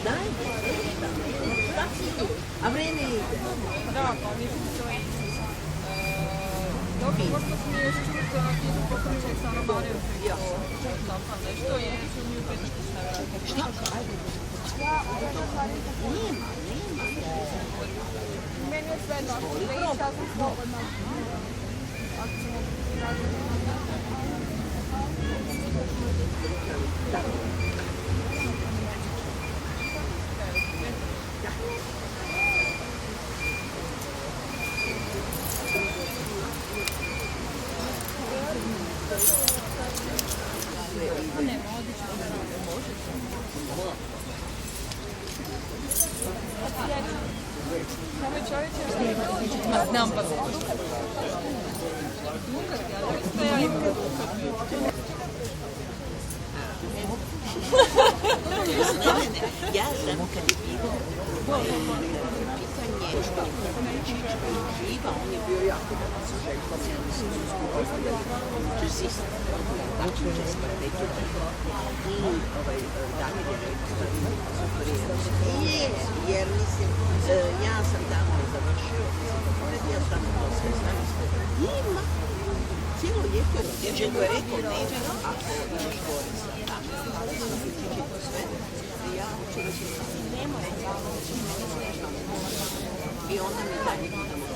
Daj, šta si tu? A vreme ide. Da, pa mislim to je dobro, možda smo je čuti na tijedu pokriček sa Romarijom tam nešto i su mi u petniku stavljati. Šta? Nema. Meni je sve da ja sam slobodna. Znam pa Ja znam kad je bilo pitanje što živa, on je bio jako dobro sa Željkom, ja mislim su skupili česist, tako često rekli i Damir je rekao jer mislim, ja sam tamo završio, ja sam to sve znam, ima cijelo ljeto, Željko je rekao, neće, ako imaš gore sa tamo, ali sam učiniti sve, ja hoću da ću nemoj i onda mi dalje pitamo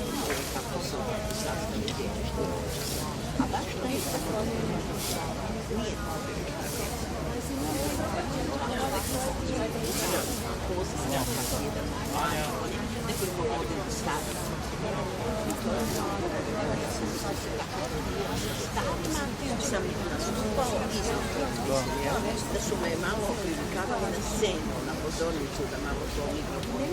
kako su sastavni dječešte. A baš taj tako nije nekoliko godina stavila. I to je ja sam stavila, sam nastupao da su me malo privikavali na scenu, na pozornicu, da malo to mikrofonu.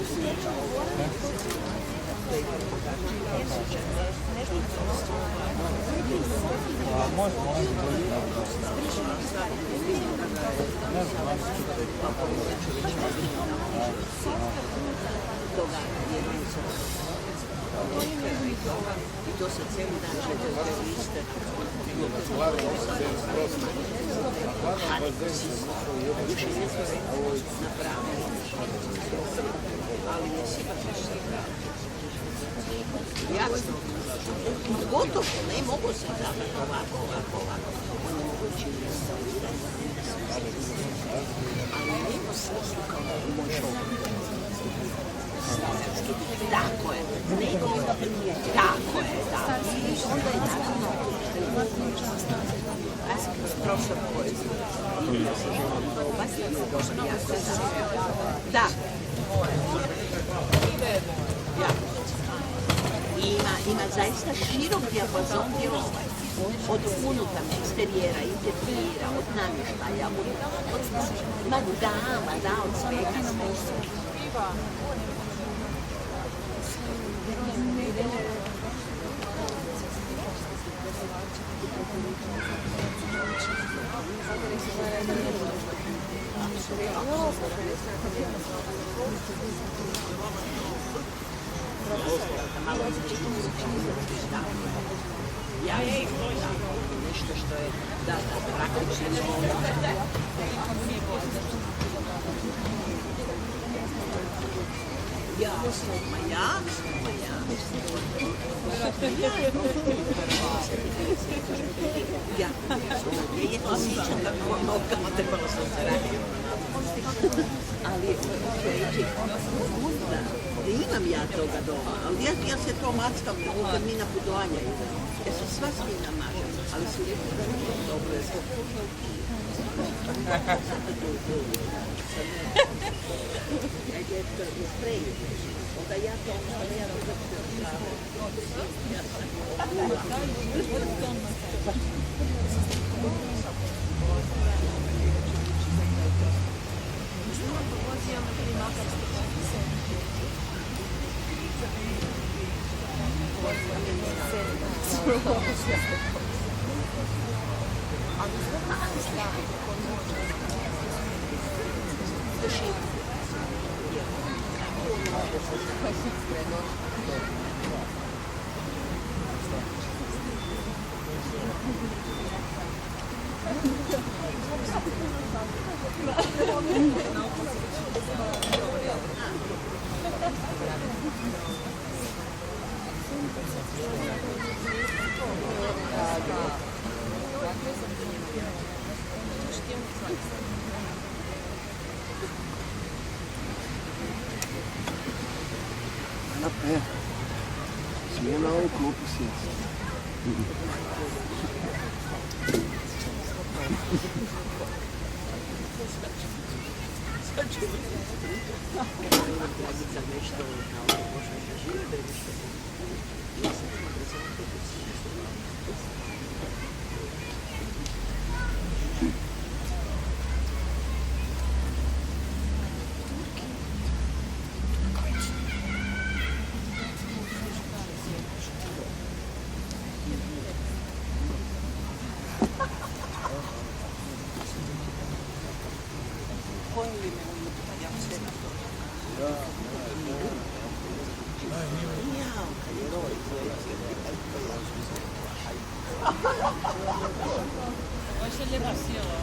Toga jedinicu. I to se cijeli dan četiri liste. Još je nešto napravili. Ali ne sipa se jasno. Gotovo, ne mogu se davati ovako. On je mogući ali nema smisla kao moj šok. Tako je, nego tako je, da. Onda je naravno profesor poezije. Da. Ima zaista širok dijapazon djelovanja. Od unutarnjeg eksterijera, interijera, od namještaja, od svega. Ja nešto što je praktično je to sjećam kako nogama trebalo sam se radio. Ali imam ja toga doma, ali ja se to mackam kad mi na putovanja idemo. Ja sam sva svina mažem, ali su rekli da nije dobro je zbog. Onda ja to Na pé. Smijem na ovu klupu sjesti. Sad ću raditi za nešto kao možda da žive, da je nešto. Ja sam ima da sam Baš je lijepo sjela.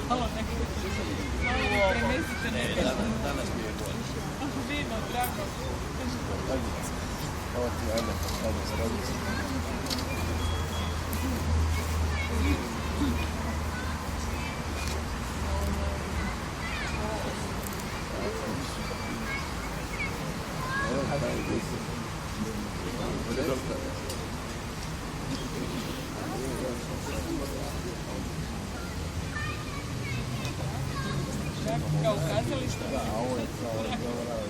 Malo nekako. Malo premestite nekako. Danas mi je bolje. Vino, drago. Ovo ti ajde srodice. Kao kazalište. Da, a ovo je kao odgovara.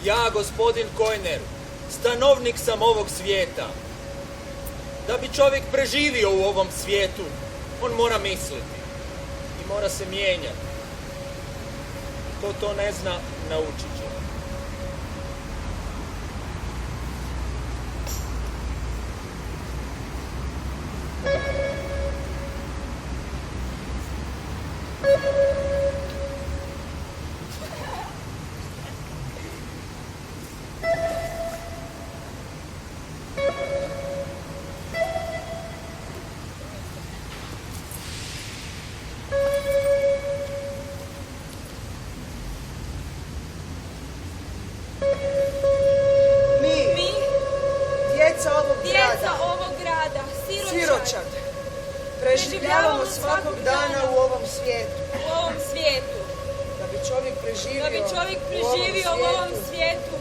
Ja, gospodin Kojner, stanovnik sam ovog svijeta. Da bi čovjek preživio u ovom svijetu, on mora misliti i mora se mijenjati. Ko to ne zna, naučit će. Mi, djeca ovog Djeca grada, ovog grada, siročad, preživljavamo svakog dana u ovom svijetu. u ovom svijetu. Da bi čovjek Da bi čovjek preživio preživio u ovom svijetu,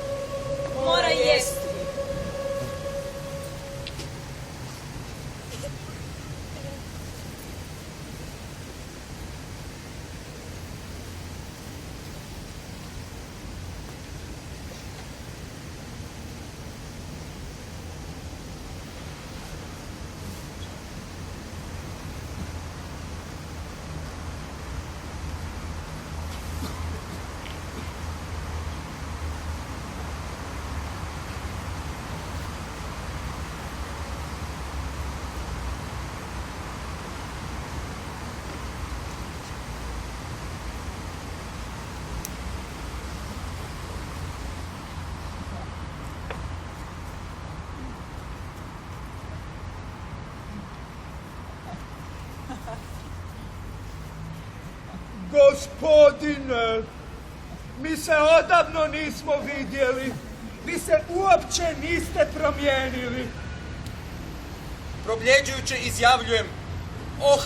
mora jesti. Gospodine, mi se odavno nismo vidjeli. Vi se uopće niste promijenili. Probljeđujuće izjavljujem, oh,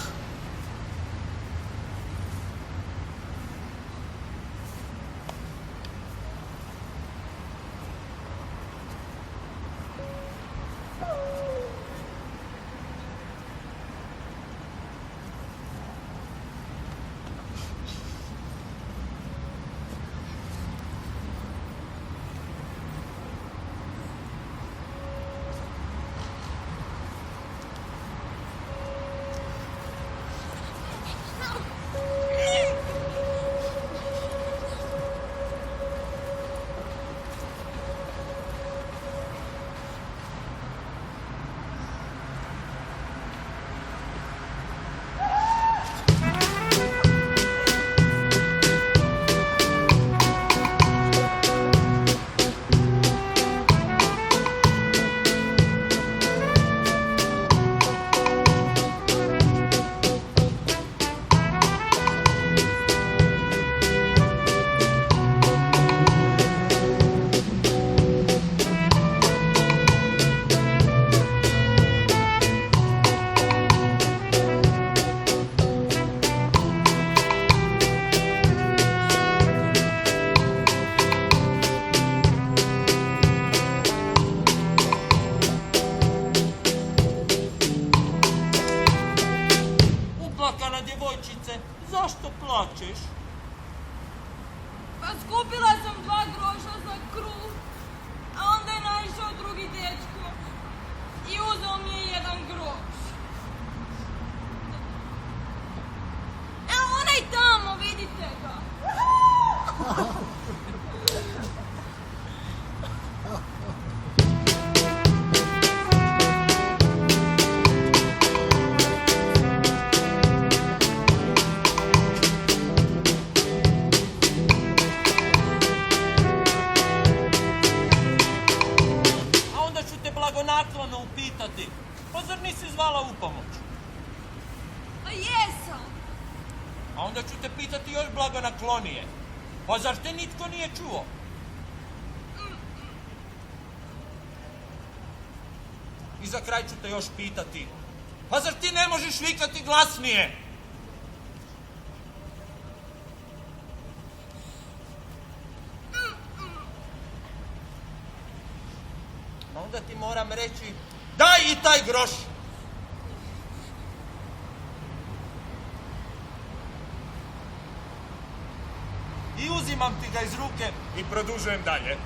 uplakana djevojčice, zašto plačeš? Pa skupila sam 2 groša za kruh, a onda je naišao drugi dečko i uzeo mi je 1 groš. Evo onaj tamo, vidite ga. A onda ću te blagonaklono upitati, pa zar nisi zvala u pomoć? Pa jesam. A onda ću te pitati još blagonaklonije, pa zar te nitko nije čuo? I za kraj ću te još pitati, pa zar ti ne možeš vikati glasnije? Onda ti moram reći, daj i taj groš. I uzimam ti ga iz ruke i produžujem dalje.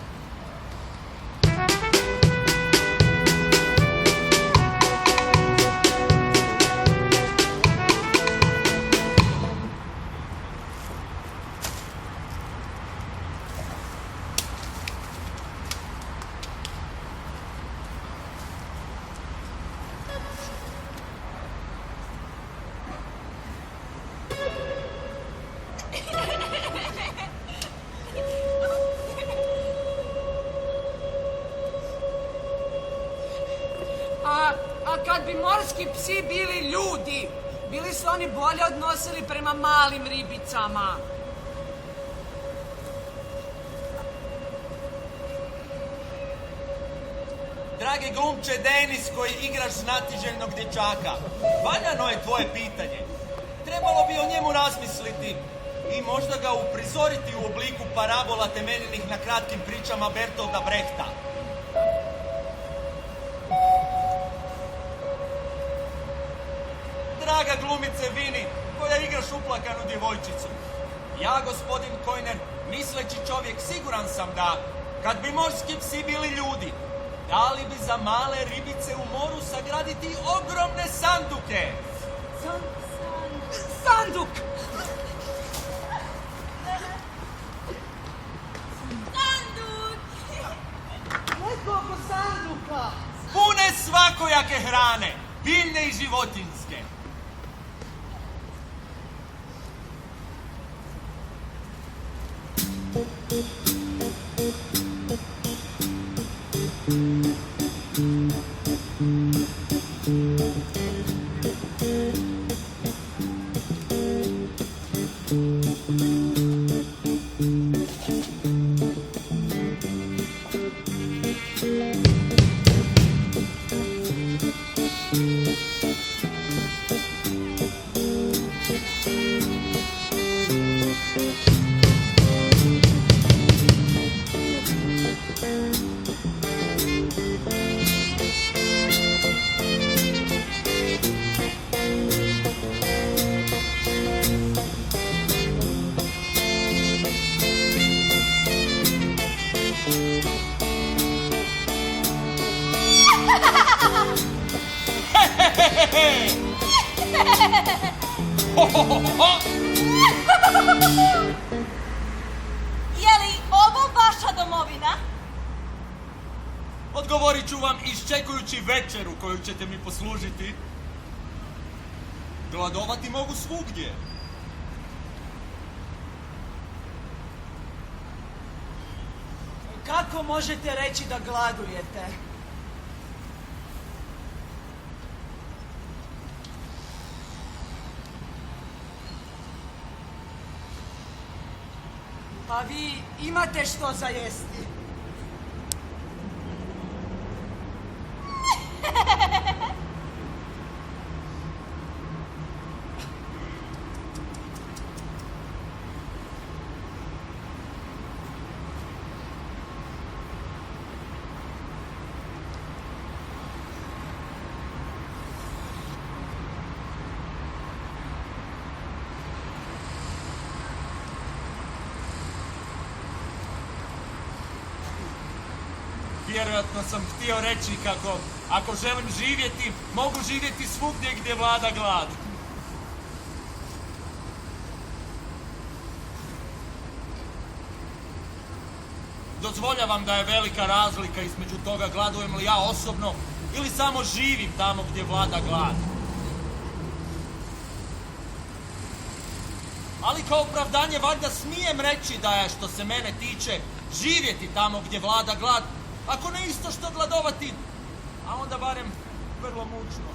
A kad bi morski psi bili ljudi, bili su oni bolje odnosili prema malim ribicama. Dragi glumče Denis koji igraš znatiželjnog dječaka, valjano je tvoje pitanje. Trebalo bi o njemu razmisliti i možda ga uprizoriti u obliku parabola temeljenih na kratkim pričama Bertolda Brechta. Draga glumice Vini, koja igraš uplakanu djevojčicu. Ja, gospodin Kojner, misleći čovjek, siguran sam da, kad bi morski psi bili ljudi, dali bi za male ribice u moru sagraditi ogromne sanduke. Sanduk! Sanduk! Nekoliko sanduka! Pune svakojake hrane, biljne i životinjske. Je li ovo vaša domovina? Odgovorit ću vam iščekujući večeru koju ćete mi poslužiti. Gladovati mogu svugdje. Kako možete reći da gladujete? Pa vi imate što za jesti. Vjerojatno sam htio reći kako, ako želim živjeti, mogu živjeti svugdje gdje vlada glad. Dozvoljavam da je velika razlika između toga gladujem li ja osobno ili samo živim tamo gdje vlada glad. Ali kao opravdanje valjda smijem reći da je, što se mene tiče, živjeti tamo gdje vlada glad, ako ne isto što gladovati, a onda barem vrlo mučno.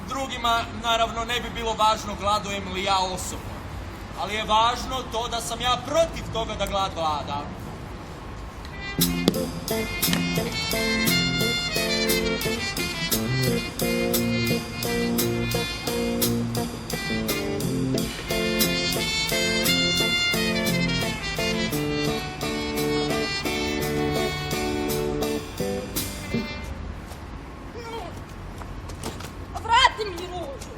Drugima, naravno, ne bi bilo važno gladujem li ja osobno, ali je važno to da sam ja protiv toga da glad vlada. Vrati mi ružu.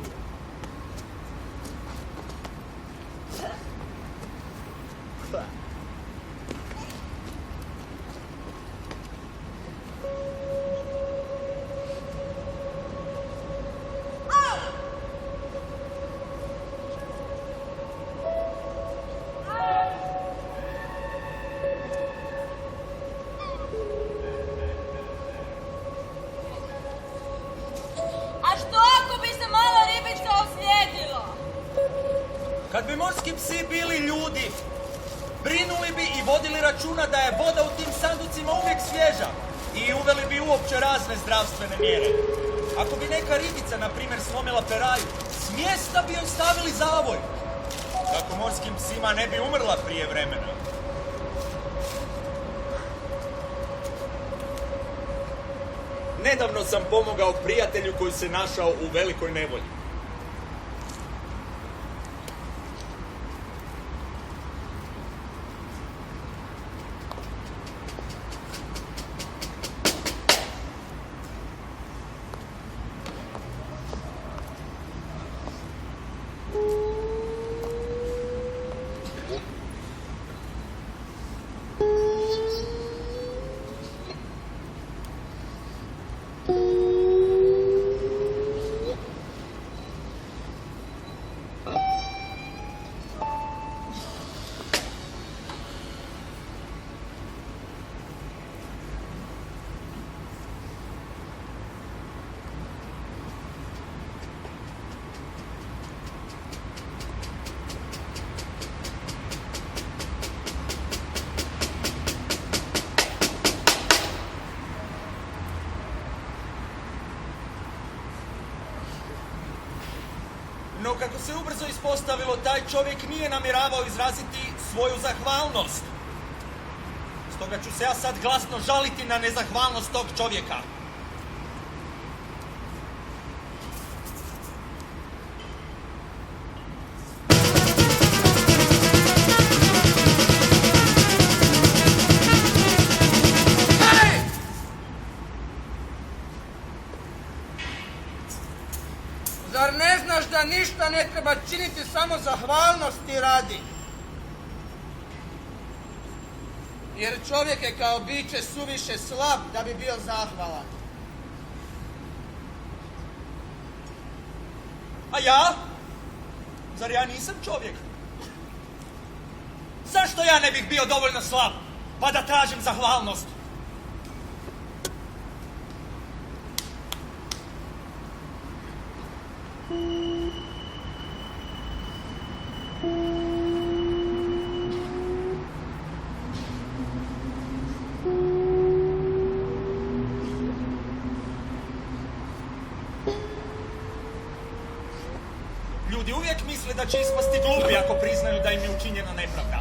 Kad bi morski psi bili ljudi, brinuli bi i vodili računa da je voda u tim sanducima uvijek svježa i uveli bi uopće razne zdravstvene mjere. Ako bi neka ribica, na primjer, slomila peraju, s mjesta bi joj stavili zavoj, kako morskim psima ne bi umrla prije vremena. Nedavno sam pomogao prijatelju koji se našao u velikoj nevolji. No kako se ubrzo ispostavilo, taj čovjek nije namjeravao izraziti svoju zahvalnost. Stoga ću se ja sad glasno žaliti na nezahvalnost tog čovjeka. Zar ne znaš da ništa ne treba činiti samo zahvalnosti radi? Jer čovjek je kao biće suviše slab da bi bio zahvalan. A ja? Zar ja nisam čovjek? Zašto ja ne bih bio dovoljno slab, pa da tražim zahvalnost? Ljudi uvijek misle da će ispasti glupi ako priznaju da im je učinjena nepravda.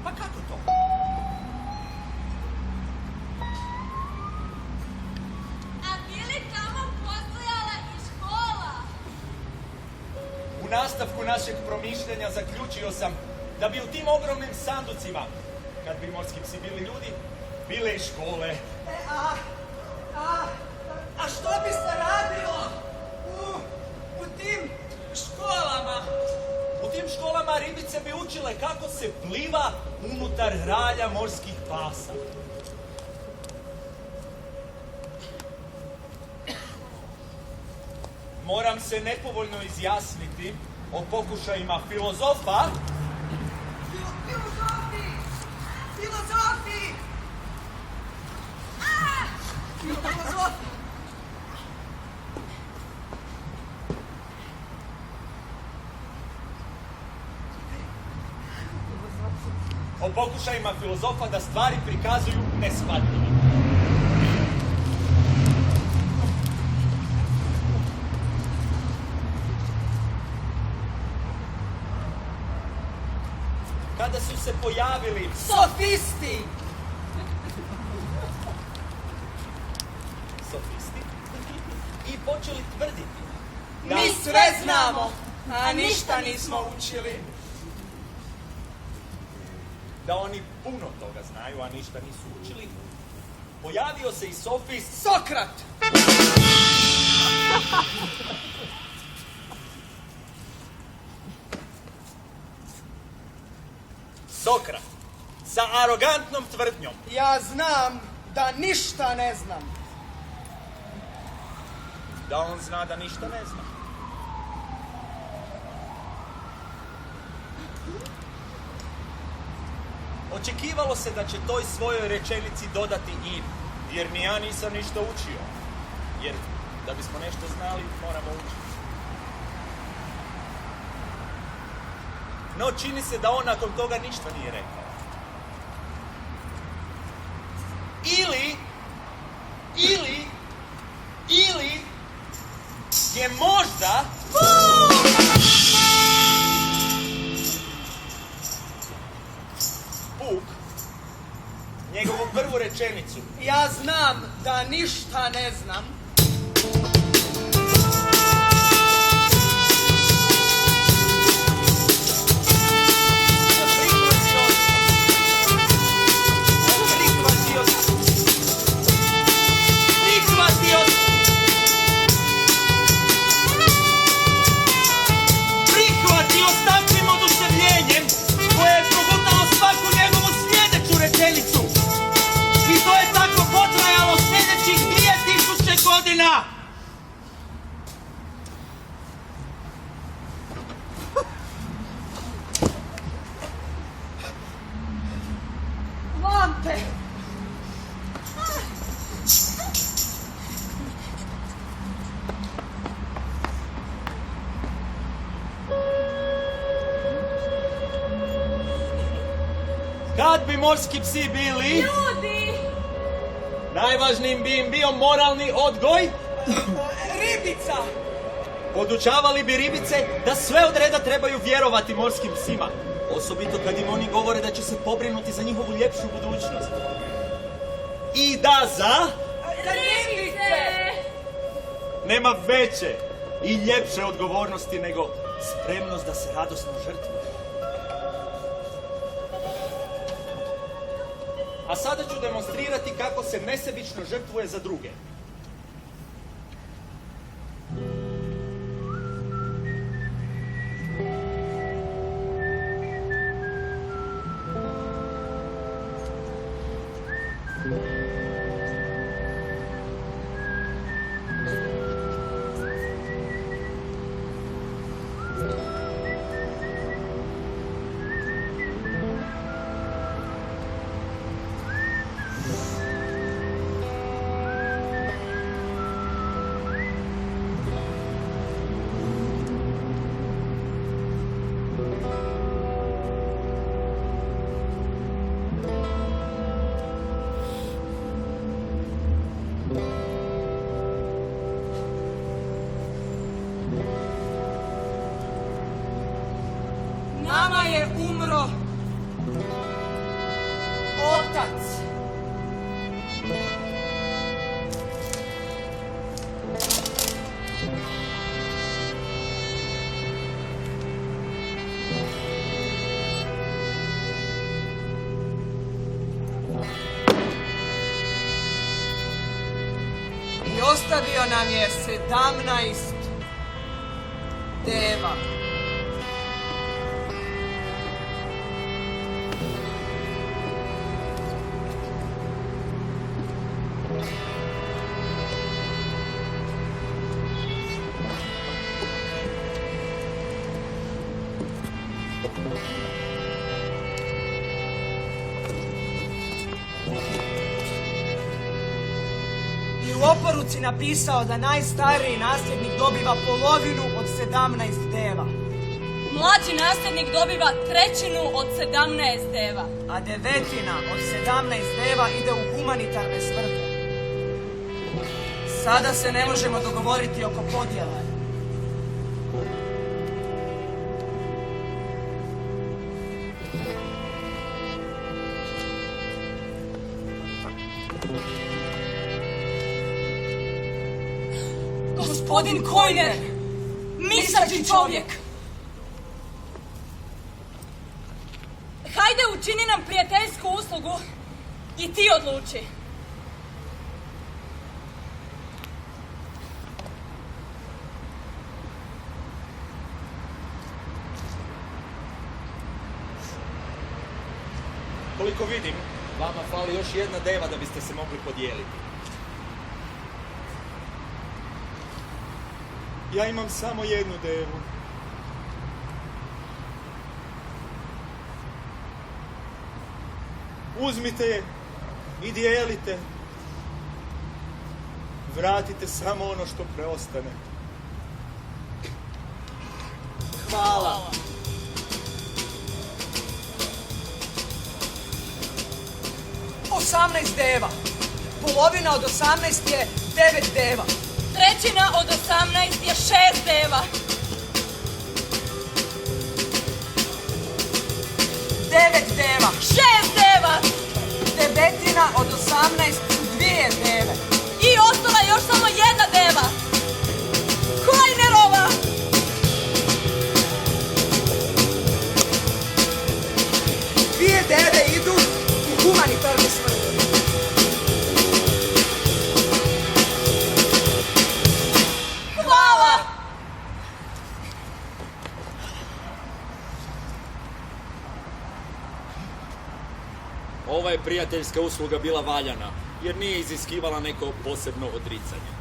Pa kako to? A bi li tamo postojala i škola? U nastavku našeg promišljanja zaključio sam da bi u tim ogromnim sanducima, kad bi morski psi bili ljudi, bile i škole. A što bi se radilo u tim školama? U tim školama ribice bi učile kako se pliva unutar ralja morskih pasa. Moram se nepovoljno izjasniti o pokušajima filozofa o pokušajima filozofa da stvari prikazuju neshvatljivim. Kada su se pojavili Sofisti! sofisti i počeli tvrditi Mi sve znamo, a ništa nismo učili. da oni puno toga znaju, a ništa nisu učili, pojavio se i sofist Sokrat! Sokrat sa arogantnom tvrdnjom Ja znam da ništa ne znam. da on zna da ništa ne zna. Očekivalo se da će toj svojoj rečenici dodati i, jer ni ja nisam ništa učio. Jer da bismo nešto znali, moramo učiti. no čini se da on nakon toga ništa nije rekao. Ili je možda Vuk njegovu prvu rečenicu. Ja znam da ništa ne znam. Prihvatio s takvim oduševljenjem koje je progutalo svaku njegovu sljedeću rečenicu. I to je tako potrajalo sljedećih 2000 godina. Lampe! Kad bi morski psi bili, Ljudi! najvažnijim bi im bio moralni odgoj. Ribica! Podučavali bi ribice da sve od reda trebaju vjerovati morskim psima. Osobito kad im oni govore da će se pobrinuti za njihovu ljepšu budućnost. I da za... Ribice! nema veće i ljepše odgovornosti nego spremnost da se radosno žrtvuje. A sada ću demonstrirati kako se nesebično žrtvuje za druge. Nama je umro otac. I ostavio nam je 17 deva. I u oporuci napisao da najstariji nasljednik dobiva polovinu od 17 deva, Mlađi nasljednik dobiva 1/3 od 17 deva. a 1/9 od 17 deva ide u humanitarne svrhe. Sada se ne možemo dogovoriti oko podjela. Gospodin Kojner, misleći čovjek. Hajde, učini nam prijateljsku uslugu i ti odluči. Koliko vidim, vama fali još jedna deva da biste se mogli podijeliti. Ja imam samo jednu devu. Uzmite je i dijelite. Vratite samo ono što preostane. Hvala. 18 deva. Polovina od 18 je 9 deva. Trećina od 18 je 6 deva. 9 deva. 6 deva. Devetina od 18 su 2 deve. I ostala još samo jedna deva. Kojnerova. 2 deve idu u humanitarne svrhe. Hvala. Ova je prijateljska usluga bila valjana, jer nije iziskivala neko posebno odricanje.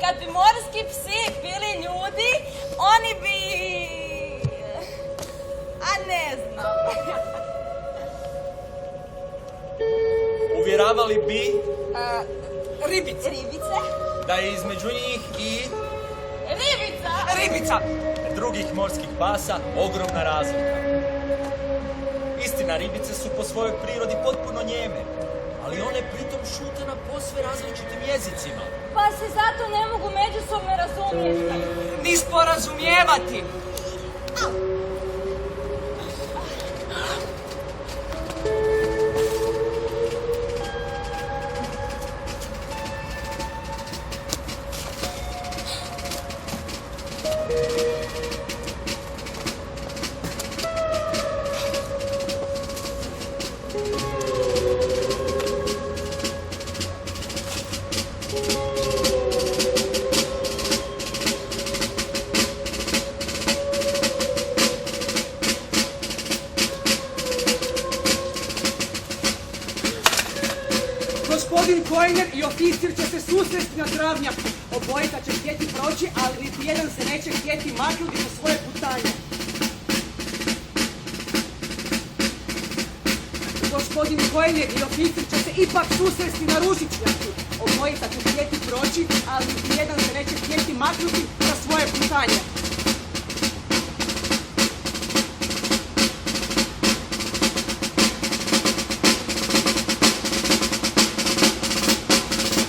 Kad bi morski psi bili ljudi, oni bi... A ne znam. Uvjeravali bi Ribice. Ribice? da je između njih i Ribica! Ribica. drugih morskih pasa ogromna razlika. Istina, ribice su po svojoj prirodi potpuno njeme, ali one pritom šute na posve različitim jezicima. Pa se zato ne mogu međusobno razumjeti. Ni sporazumijevati. Gospodin Kojner i oficir će se susresti na travnjaku. Obojica će htjeti proći, ali niti jedan se neće htjeti maknuti sa svoje putanje. Gospodin Kojner i oficir će se ipak susresti na Ružičnjaku. Obojica će htjeti proći, ali niti jedan se neće htjeti maknuti sa svoje putanje.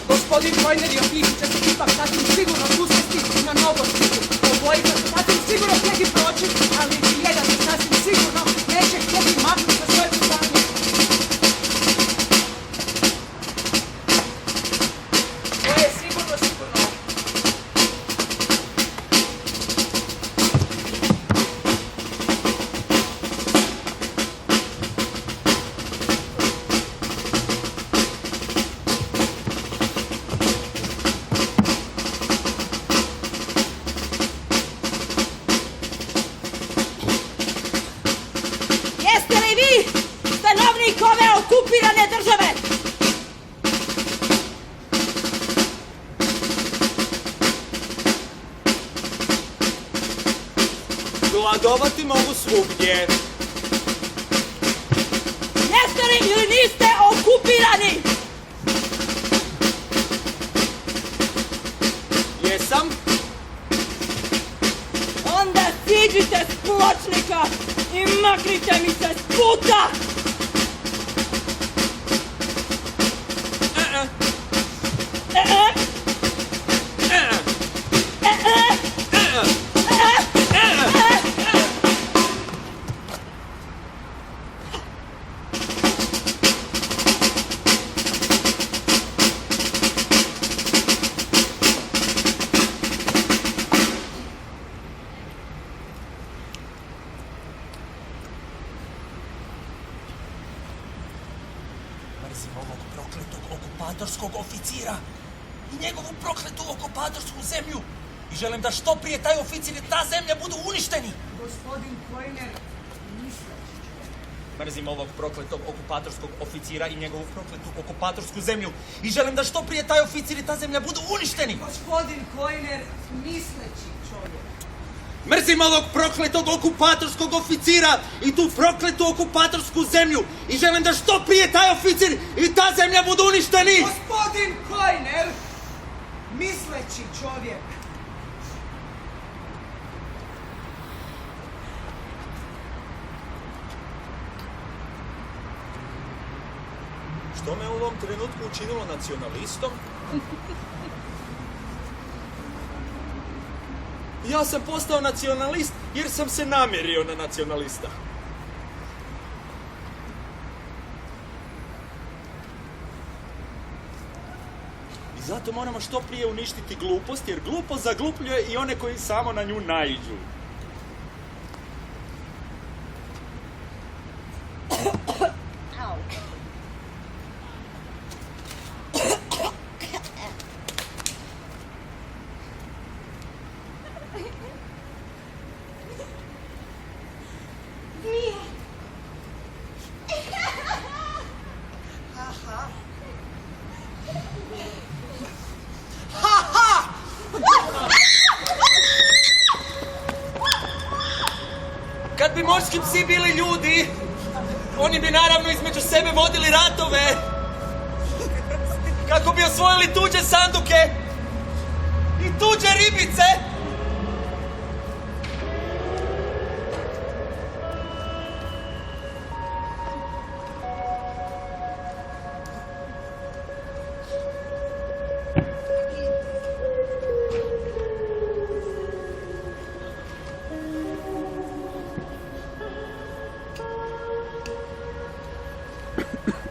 Gospodin Kojner i oficir će se ipak sasvim sigurno susresti na Novostiku. Obojica će sasvim sigurno htjeti proći, ali niti jedan se sasvim sigurno neće htjeti maknuti sa svoje putanje. To je sigurno. Jeste li vi stanovnik ove okupirane države? Gladovati mogu svugdje. Jeste li ili niste okupirani? Jesam? Onda siđite s pločnika i maknite mi se s puta! Mrzim ovog prokletog okupatorskog oficira i njegovu prokletu okupatorsku zemlju. I želim da što prije taj oficir i ta zemlja budu uništeni. Gospodin Kojner, misleći će. Mrzim ovog prokletog okupatorskog oficira i njegovu prokletu okupatorsku zemlju. I želim da što prije taj oficir i ta zemlja budu uništeni. Gospodin Kojner, misleći čovjek. Mrzim ovog prokletog okupatorskog oficira i tu prokletu okupatorsku zemlju. I želim da što prije taj oficir i ta zemlja budu uništeni. Gospodin Kojner, misleći čovjek. Što me u ovom trenutku učinilo nacionalistom? Ja sam postao nacionalist jer sam se namjerio na nacionalista. I zato moramo što prije uništiti glupost, jer glupost zaglupljuje i one koji samo na nju naiđu. Kad bi morski psi bili ljudi, oni bi naravno između sebe vodili ratove kako bi osvojili tuđe sanduke i tuđe ribice.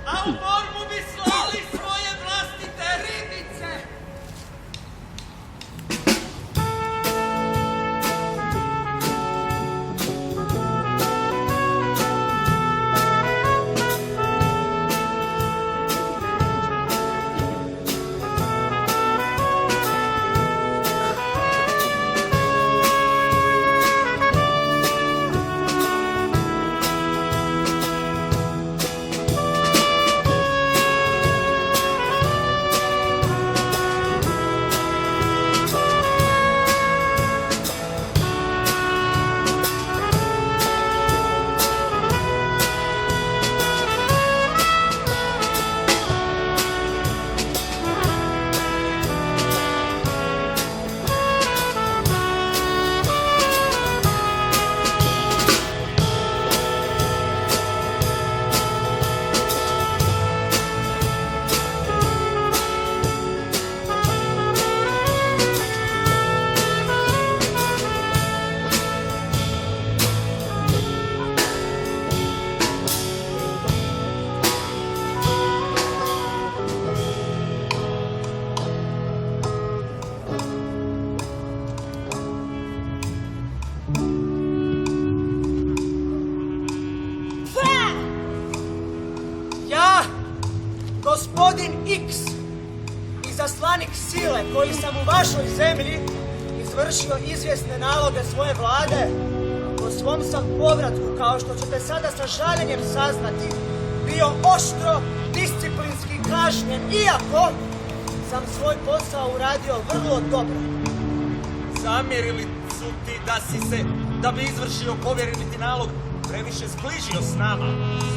A u borbu bi slali svoje vlastite ribice. Gospodin X, izaslanik sile koji sam u vašoj zemlji izvršio izvjesne naloge svoje vlade, po svom sam povratku, kao što ćete sada sa žaljenjem saznati, bio oštro disciplinski kažnjen, iako sam svoj posao uradio vrlo dobro. Zamjerili su ti da si se, da bi izvršio povjereni ti nalog, previše zbližio s nama,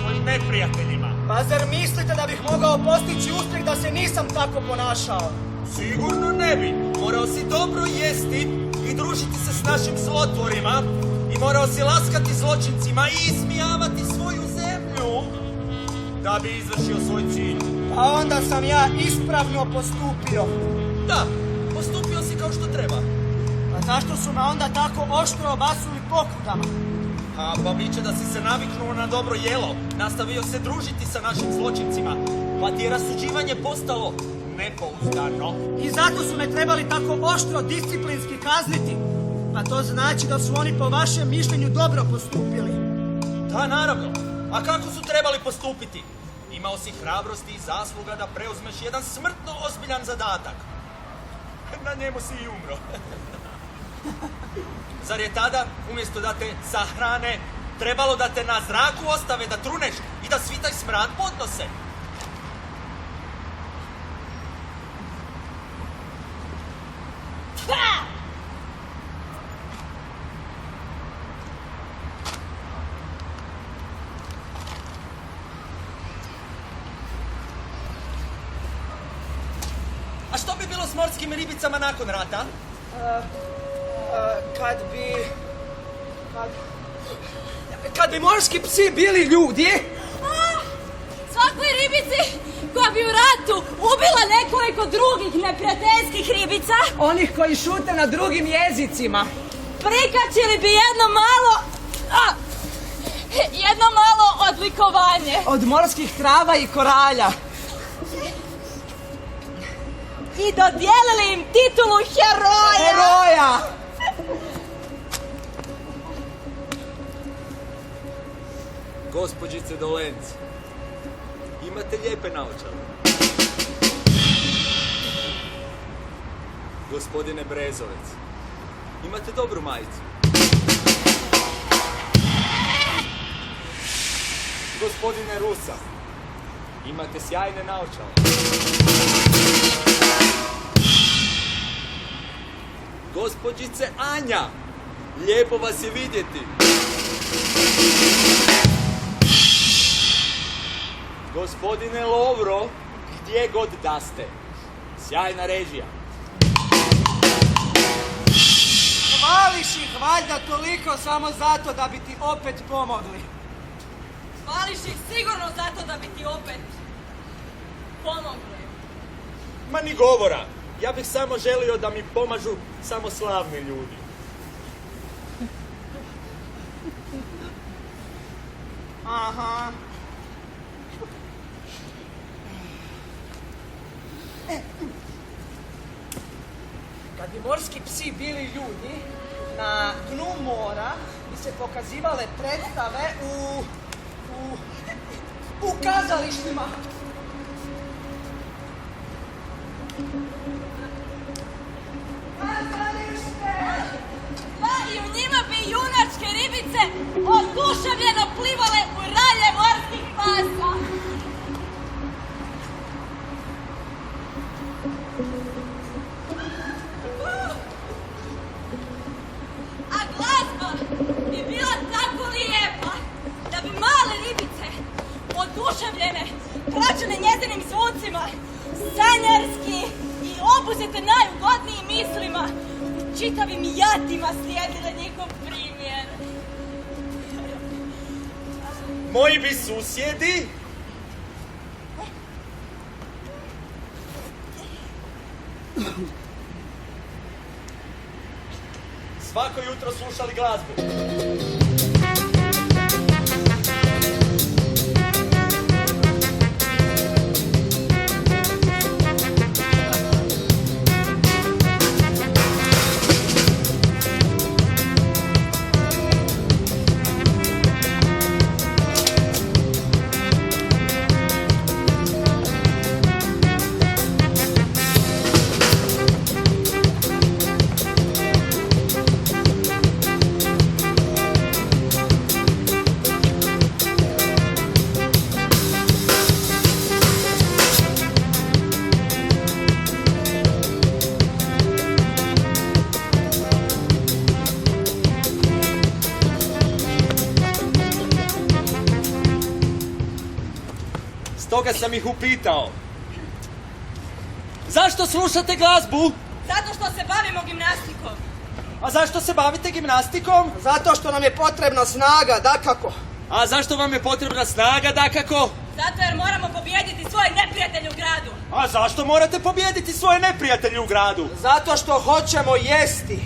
svojim neprijateljima. Pa zar mislite da bih mogao postići uspjeh da se nisam tako ponašao? Sigurno ne bi. Morao si dobro jesti i družiti se s našim zlotvorima i morao si laskati zločincima i ismijavati svoju zemlju da bi izvršio svoj cilj. Pa onda sam ja ispravno postupio. Da, postupio si kao što treba. A zašto su me onda tako oštro obasuli pokudama? Pa biće da si se naviknuo na dobro jelo, nastavio se družiti sa našim zločincima, pa ti je rasuđivanje postalo nepouzdano. I zato su me trebali tako oštro disciplinski kazniti. Pa to znači da su oni po vašem mišljenju dobro postupili. Da, naravno. A kako su trebali postupiti? Imao si hrabrosti i zasluga da preuzmeš jedan smrtno ozbiljan zadatak. Na njemu si i umro. Zar je tada, umjesto da te sahrane, Trebalo da te na zraku ostave da truneš i da svi taj smrad podnose. A što bi bilo s morskim ribicama nakon rata? Kad bi morski psi bili ljudi, Svakoj ribici koja bi u ratu ubila nekoliko drugih neprijateljskih ribica, onih koji šute na drugim jezicima, prikačili bi jedno malo odlikovanje. od morskih krava i koralja. I dodijelili im titulu heroja. Heroja! Gospođice Dolenc, imate lijepe naočale. Gospodine Brezovec, imate dobru majicu. Gospodine Rusa, imate sjajne naočale. Gospođice Anja, lijepo vas je vidjeti. Gospodine Lovro, gdje god da ste, sjajna režija. Hvališ ih valjda toliko samo zato da bi ti opet pomogli. Hvališ ih sigurno zato da bi ti opet pomogli. Ma ni govora, ja bih samo želio da mi pomažu samo slavni ljudi. Aha. Kad bi morski psi bili ljudi, na dnu mora bi se pokazivale predstave u kazalištima. Pa i u njima bi junačke ribice oduševljeno plivale u ralje morskih pasa. A glazba bi bila tako lijepa da bi male ribice oduševljene, praćene njezinim zvucima, sanjarski i obuzete najugodnijim mislima, čitavim jatima slijedile njihov primjer. Moji bi susjedi svako jutro slušali glazbu. Stoga sam ih upitao, zašto slušate glazbu? Zato što se bavimo gimnastikom. A zašto se bavite gimnastikom? Zato što nam je potrebna snaga, dakako. A zašto vam je potrebna snaga, dakako? Zato jer moramo pobijediti svoje neprijatelje u gradu. A zašto morate pobijediti svoje neprijatelje u gradu? Zato što hoćemo jesti.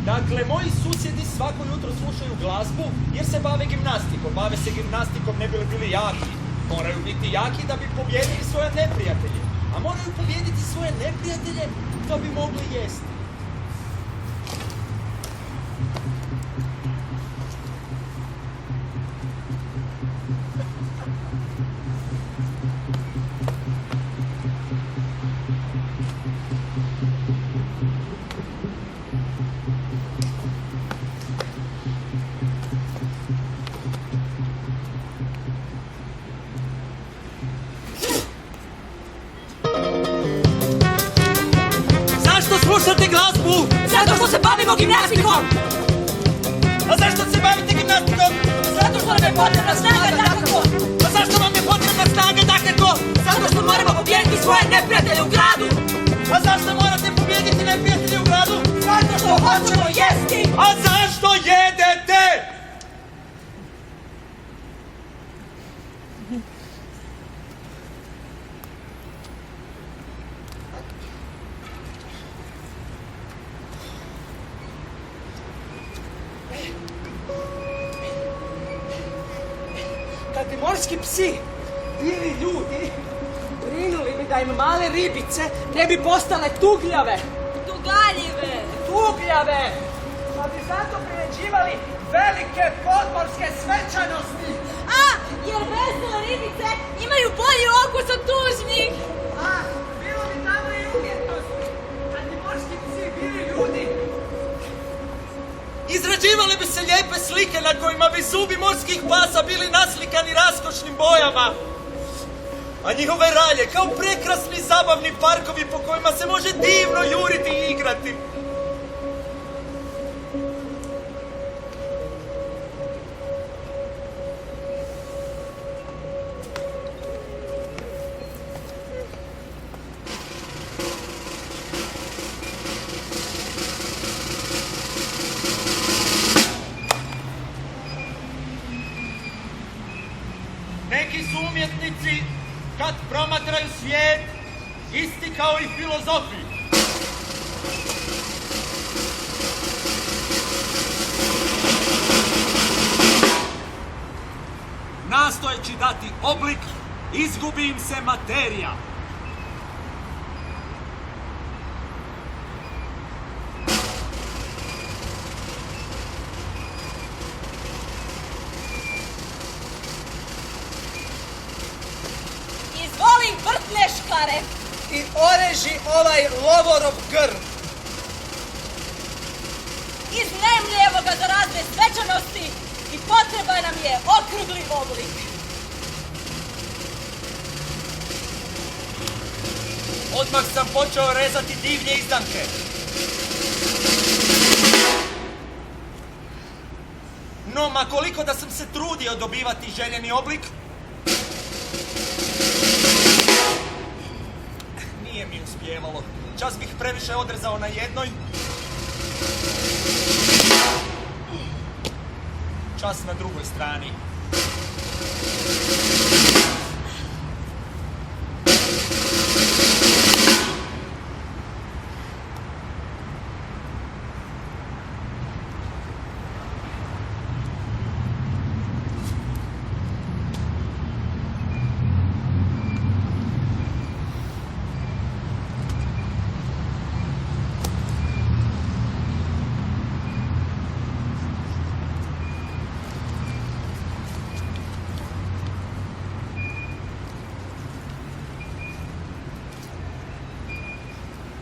Dakle, moji susjedi svako jutro slušaju glazbu jer se bave gimnastikom. Bave se gimnastikom ne bi li bili jaki. Moraju biti jaki da bi pobijedili svoje neprijatelje. A moraju pobijediti svoje neprijatelje da bi mogli jesti. slušate glazbu? Zato što se bavimo gimnastikom! A zašto se bavite gimnastikom? Zato što nam je potrebna snaga, dakako! A zašto vam je potrebna snaga, dakako? Zato što moramo pobijediti svoje neprijatelje u gradu! A zašto morate pobijediti neprijatelje u gradu? Zato što hoćemo jesti! A zašto jedete? Kad bi morski psi bili ljudi, brinuli bi da im male ribice ne bi postale tugljave. Tugaljive! Tugljave! Pa bi zato priređivali velike podmorske svečanosti. A, jer vesele ribice imaju bolji okus od tužnih! A, bilo bi tamo i umjetnosti. Kad bi morski psi bili ljudi. Izrađivale bi se lijepe slike na kojima bi zubi morskih pasa bili naslikani raskošnim bojama. A njihove ralje kao prekrasni zabavni parkovi po kojima se može divno juriti i igrati. Neki su umjetnici kad promatraju svijet isti kao i filozofi. Nastojeći dati oblik, izgubi im se materija. Izvoli vrtne škare! I oreži ovaj lovorov grb. Iznajmljujemo ga za razne svečanosti i potreba nam je okrugli oblik. Odmah sam počeo rezati divlje izdanke. No, ma koliko da sam se trudio dobivati željeni oblik, nije mi uspijevalo. Čas bih previše odrezao na jednoj, čas na drugoj strani.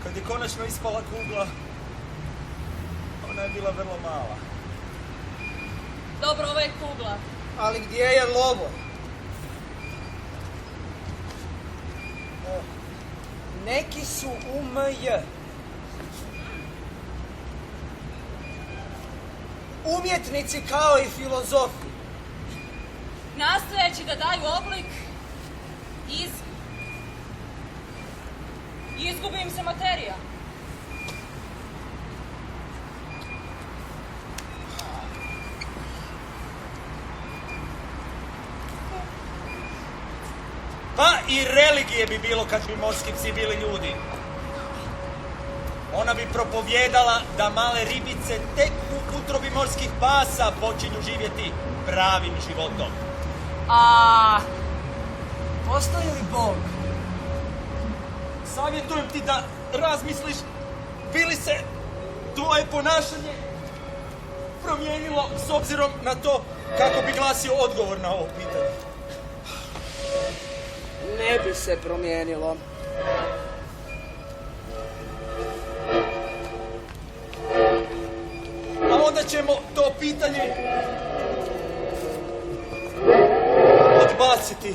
Kad je konačno ispala kugla, ona je bila vrlo mala. Dobro, ovo je kugla. Ali gdje je lovo? Neki su u MJ. Umjetnici kao i filozofi. Nastojeći da daju oblik, izgubi im se materija. Pa i religije bi bilo kad bi morski psi bili ljudi. Ona bi propovjedala da male ribice tek u utrobi morskih pasa počinju živjeti pravim životom. A postoji li Bog? Savjetujem ti da razmisliš bi li se tvoje ponašanje promijenilo s obzirom na to kako bi glasio odgovor na ovo pitanje. Ne bi se promijenilo. A onda ćemo to pitanje odbaciti.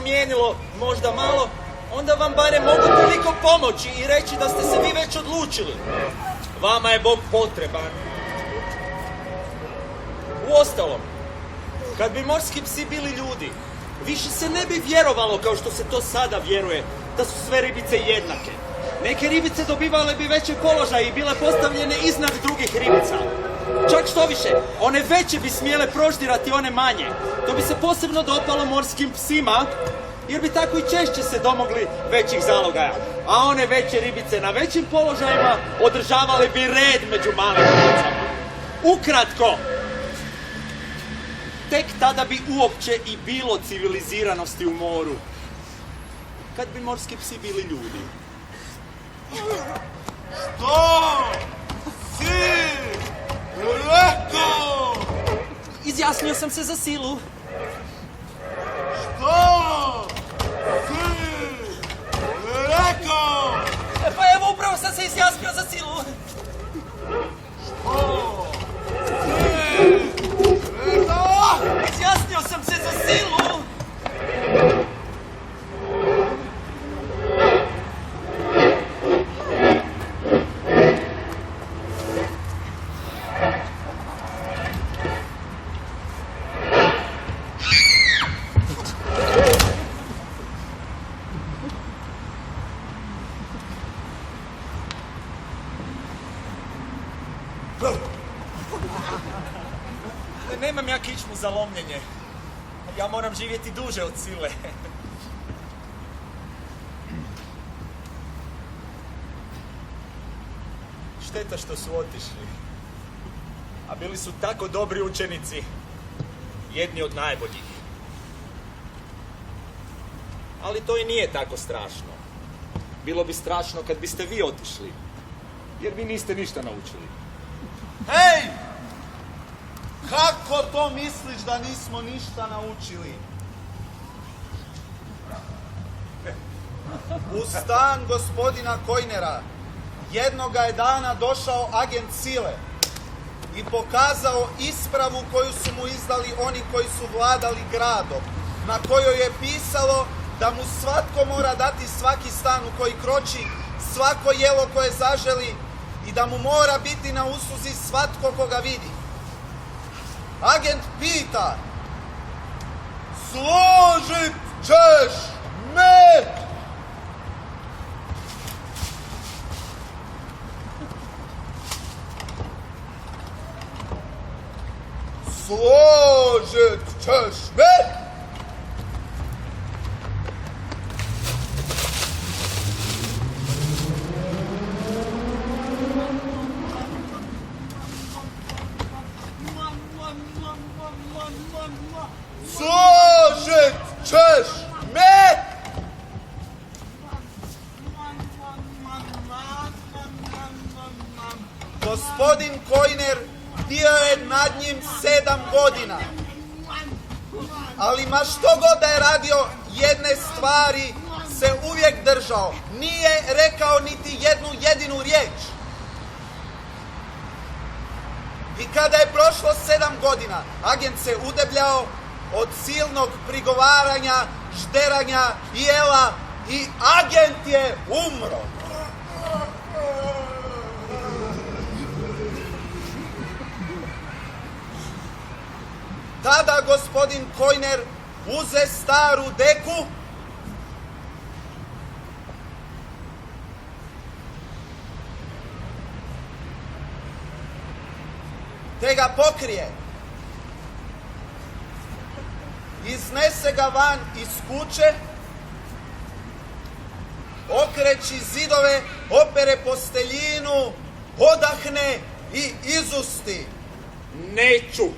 promijenilo možda malo, onda vam barem mogu toliko pomoći i reći da ste se vi već odlučili. Vama je Bog potreban. Uostalom, kad bi morski psi bili ljudi, više se ne bi vjerovalo kao što se to sada vjeruje, da su sve ribice jednake. Neke ribice dobivale bi veće položaje i bile postavljene iznad drugih ribica. Čak što više, one veće bi smjele proždirati one manje. To bi se posebno dopalo morskim psima, jer bi tako i češće se domogli većih zalogaja. A one veće ribice na većim položajima održavali bi red među malim ribicama. Ukratko, tek tada bi uopće i bilo civiliziranosti u moru. Kad bi morski psi bili ljudi. Što si rekao? Izjasnio sam se za silu. Što si rekao? Pa evo, upravo sam se izjasnio za silu. Što si rekao? Izjasnio sam se za silu. Nemam ja kičmu za lomljenje. Ja moram živjeti duže od sile. Šteta što su otišli. A bili su tako dobri učenici. Jedni od najboljih. Ali to i nije tako strašno. Bilo bi strašno kad biste vi otišli. Jer vi niste ništa naučili. Hej! Kako to misliš da nismo ništa naučili? U stan gospodina Kojnera jednoga je dana došao agent sile i pokazao ispravu koju su mu izdali oni koji su vladali gradom, na kojoj je pisalo da mu svatko mora dati svaki stan u koji kroči, svako jelo koje zaželi i da mu mora biti na usluzi svatko koga vidi. Agent pita, složit ćeš me? Složit ćeš me? Složit ćeš me? Gospodin Kojner bio je nad njim 7 godina. Ali ma što god da je radio, jedne stvari se uvijek držao. Nije rekao niti jednu jedinu riječ. I kada je prošlo 7 godina, agent se udebljao od silnog prigovaranja, žderanja, jela i agent je umro. Tada gospodin Kojner uze staru deku te ga pokrije. Iznese ga van iz kuće, okreći zidove, opere posteljinu, odahne i izusti. Neću.